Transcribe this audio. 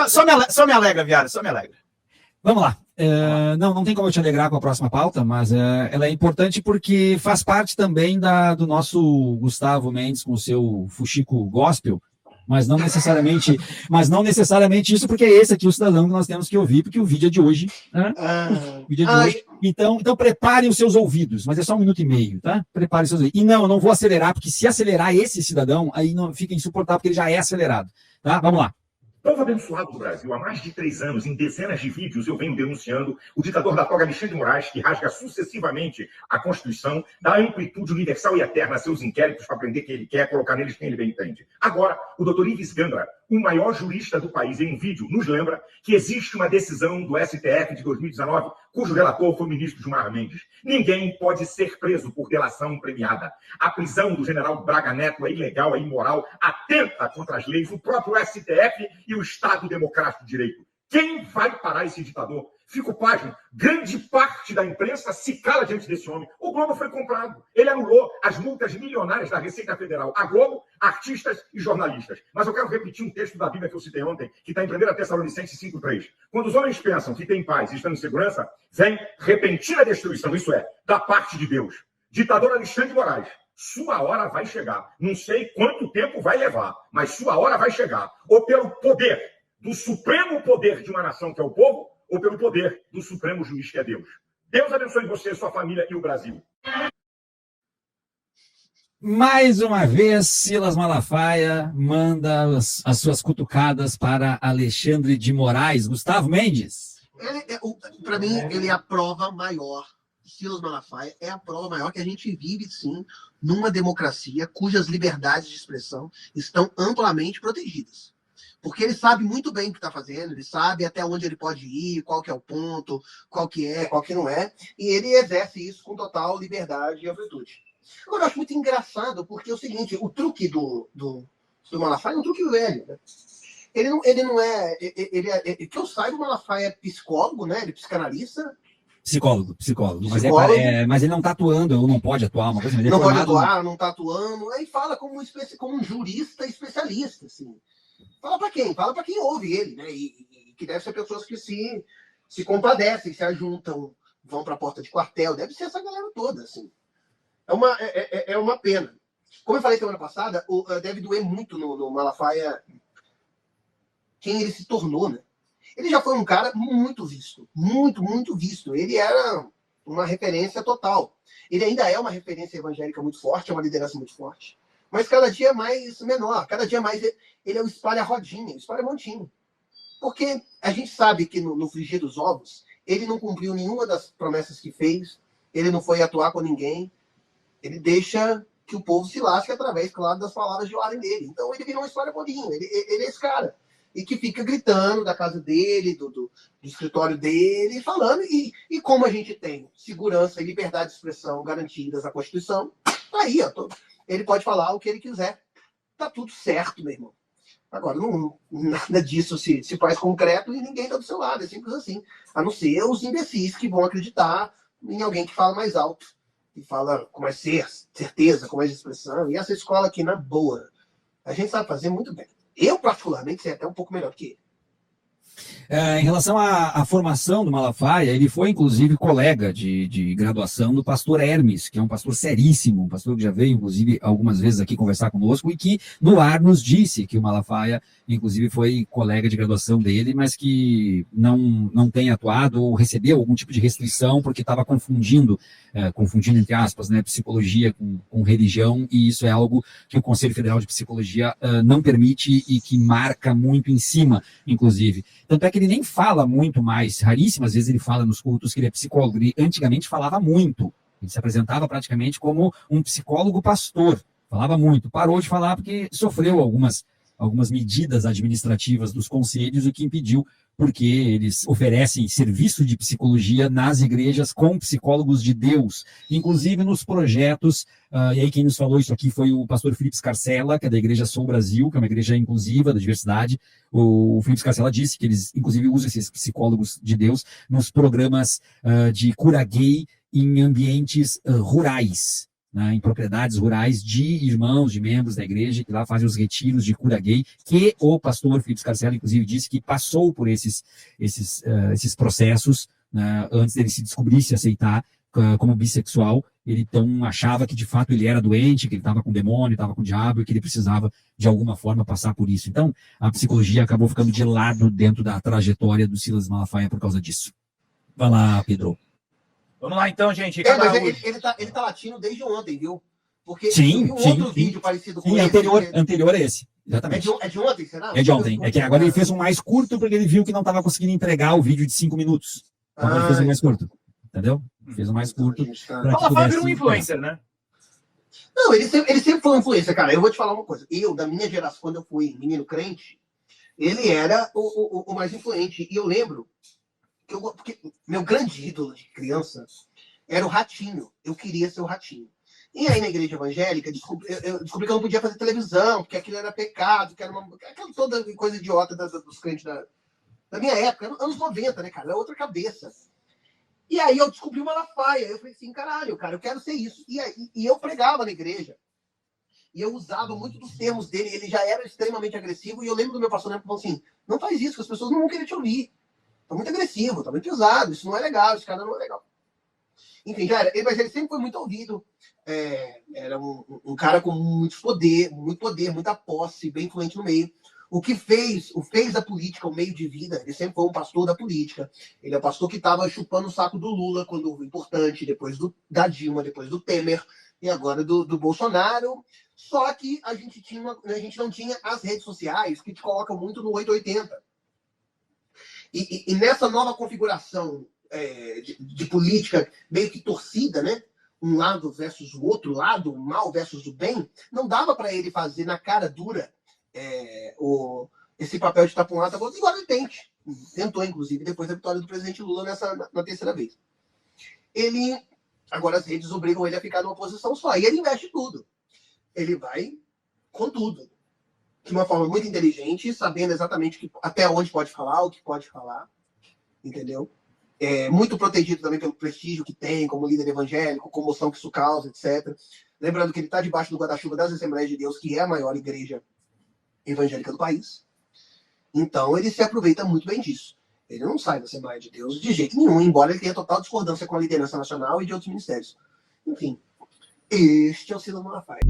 Só me alegra, Viário, só me alegra. Vamos lá. Não tem como eu te alegrar com a próxima pauta, mas ela é importante porque faz parte também do nosso Gustavo Mendes com o seu fuxico gospel, mas não necessariamente isso, porque é esse aqui o cidadão que nós temos que ouvir, porque o vídeo é de hoje. Né? O vídeo é de hoje. Então preparem os seus ouvidos, mas é só 1 minuto e meio, tá? Preparem os seus ouvidos. E eu não vou acelerar, porque se acelerar esse cidadão, aí não fica insuportável, porque ele já é acelerado. Tá? Vamos lá. Povo abençoado do Brasil, há mais de 3 anos, em dezenas de vídeos, eu venho denunciando o ditador da toga Alexandre de Moraes, que rasga sucessivamente a Constituição, dá amplitude universal e eterna a seus inquéritos para prender quem ele quer, colocar neles quem ele bem entende. Agora, o doutor Ives Gandra, o maior jurista do país, em vídeo, nos lembra que existe uma decisão do STF de 2019, cujo relator foi o ministro Gilmar Mendes. Ninguém pode ser preso por delação premiada. A prisão do general Braga Neto é ilegal, é imoral, atenta contra as leis, o próprio STF e o Estado Democrático de Direito. Quem vai parar esse ditador? Fico pasmo. Grande parte da imprensa se cala diante desse homem. O Globo foi comprado. Ele anulou as multas milionárias da Receita Federal. A Globo, artistas e jornalistas. Mas eu quero repetir um texto da Bíblia que eu citei ontem, que está em 1 Tessalonicenses 5,3. Quando os homens pensam que têm paz e estão em segurança, vem repentina destruição, isso é, da parte de Deus. Ditador Alexandre de Moraes, sua hora vai chegar. Não sei quanto tempo vai levar, mas sua hora vai chegar. Ou pelo poder do supremo poder de uma nação, que é o povo, ou pelo poder do supremo juiz, que é Deus. Deus abençoe você, sua família e o Brasil. Mais uma vez, Silas Malafaia manda as suas cutucadas para Alexandre de Moraes. Gustavo Mendes. Para mim, ele é a prova maior. Silas Malafaia é a prova maior que a gente vive, sim, numa democracia cujas liberdades de expressão estão amplamente protegidas. Porque ele sabe muito bem o que está fazendo, ele sabe até onde ele pode ir, qual que é o ponto, qual que não é, e ele exerce isso com total liberdade e amplitude. Agora, eu acho muito engraçado, porque é o seguinte, o truque do Malafaia é um truque velho, né? Ele não é... que eu saiba, o Malafaia é psicólogo, né? Ele é psicanalista. Psicólogo. Mas ele não está atuando, ou não pode atuar, uma coisa. Não pode atuar, não está atuando. Aí fala como um jurista especialista, assim. Fala para quem? Fala para quem ouve ele, né? E que deve ser pessoas que se compadecem, se ajuntam, vão para a porta de quartel. Deve ser essa galera toda, assim. É uma pena. Como eu falei semana passada, deve doer muito no Malafaia quem ele se tornou, né? Ele já foi um cara muito visto. Muito, muito visto. Ele era uma referência total. Ele ainda é uma referência evangélica muito forte, é uma liderança muito forte. Mas cada dia mais menor, cada dia mais ele é o espalha-rodinha, o espalha-montinho. Porque a gente sabe que no frigir dos ovos, ele não cumpriu nenhuma das promessas que fez, ele não foi atuar com ninguém, ele deixa que o povo se lasque através, claro, das palavras de ordem dele. Então ele virou um espalha-rodinho, ele é esse cara. E que fica gritando da casa dele, do escritório dele, falando. E como a gente tem segurança e liberdade de expressão garantidas na Constituição, aí, ó, ele pode falar o que ele quiser. Tá tudo certo, meu irmão. Agora, nada disso se faz concreto e ninguém tá do seu lado. É simples assim. A não ser os imbecis que vão acreditar em alguém que fala mais alto. Que fala com mais certeza, com mais expressão. E essa escola aqui, na boa, a gente sabe fazer muito bem. Eu, particularmente, sei até um pouco melhor que ele. Em relação à formação do Malafaia, ele foi, inclusive, colega de graduação do pastor Hermes, que é um pastor seríssimo, um pastor que já veio, inclusive, algumas vezes aqui conversar conosco, e que no ar nos disse que o Malafaia, inclusive, foi colega de graduação dele, mas que não tem atuado ou recebeu algum tipo de restrição, porque estava confundindo, entre aspas, né, psicologia com religião, e isso é algo que o Conselho Federal de Psicologia não permite e que marca muito em cima, inclusive. Tanto é que ele nem fala muito mais, raríssimas vezes ele fala nos cultos que ele é psicólogo. Ele antigamente falava muito, ele se apresentava praticamente como um psicólogo pastor, falava muito, parou de falar porque sofreu algumas medidas administrativas dos conselhos, o que impediu, porque eles oferecem serviço de psicologia nas igrejas com psicólogos de Deus, inclusive nos projetos, e aí quem nos falou isso aqui foi o pastor Felipe Scarcella, que é da Igreja Sou Brasil, que é uma igreja inclusiva da diversidade. O Felipe Scarcella disse que eles, inclusive, usam esses psicólogos de Deus nos programas de cura gay em ambientes rurais. né, em propriedades rurais de irmãos, de membros da igreja, que lá fazem os retiros de cura gay, que o pastor Felipe Scarcella, inclusive, disse que passou por esses processos, né, antes dele se descobrir, se aceitar como bissexual. Ele então achava que de fato ele era doente, que ele estava com demônio, estava com o diabo e que ele precisava de alguma forma passar por isso. Então a psicologia acabou ficando de lado dentro da trajetória do Silas Malafaia por causa disso. Vai lá, Pedro. Vamos lá então, gente. Mas ele tá latindo desde ontem, viu? Porque sim, eu vi outro vídeo parecido com esse. Anterior a esse. Exatamente. É de ontem, será? É de ontem. É que agora ele fez um mais curto porque ele viu que não estava conseguindo entregar o vídeo de 5 minutos. Então ele fez um mais curto. Entendeu? Fez um mais curto. Malafaia virou um influencer, né? Não, ele sempre foi um influencer, cara. Eu vou te falar uma coisa. Eu, da minha geração, quando eu fui menino crente, ele era o mais influente. E eu lembro que porque meu grande ídolo de criança era o Ratinho. Eu queria ser o Ratinho. E aí, na igreja evangélica, eu descobri que eu não podia fazer televisão, porque aquilo era pecado, que era aquela toda coisa idiota dos crentes da minha época, anos 90, né, cara? Era outra cabeça. E aí eu descobri o Malafaia. Eu falei assim, caralho, cara, eu quero ser isso. E eu pregava na igreja. E eu usava muito dos termos dele. Ele já era extremamente agressivo. E eu lembro do meu pastor falando assim, não faz isso, que as pessoas não vão querer te ouvir. Tá muito agressivo, tá muito pesado. Isso não é legal, esse cara não é legal. Enfim, já era. Mas ele sempre foi muito ouvido. Era um cara com muito poder, muita posse, bem influente no meio. O que fez da política o meio de vida, ele sempre foi um pastor da política. Ele é o pastor que estava chupando o saco do Lula quando importante, depois da Dilma, depois do Temer e agora do Bolsonaro. Só que a gente não tinha as redes sociais que te colocam muito no 880. E nessa nova configuração de política meio que torcida, né? Um lado versus o outro lado, o mal versus o bem, não dava para ele fazer na cara dura esse papel de estar para um lado, tá bom, igual ele tentou, inclusive, depois da vitória do presidente Lula na terceira vez. Agora as redes obrigam ele a ficar numa posição só, e ele investe tudo. Ele vai com tudo. De uma forma muito inteligente, sabendo exatamente até onde pode falar, o que pode falar, entendeu? Muito protegido também pelo prestígio que tem como líder evangélico, comoção que isso causa, etc. Lembrando que ele está debaixo do guarda-chuva das Assembleias de Deus, que é a maior igreja evangélica do país. Então ele se aproveita muito bem disso. Ele não sai da Assembleia de Deus de jeito nenhum, embora ele tenha total discordância com a liderança nacional e de outros ministérios. Enfim, este é o Silas Malafaia.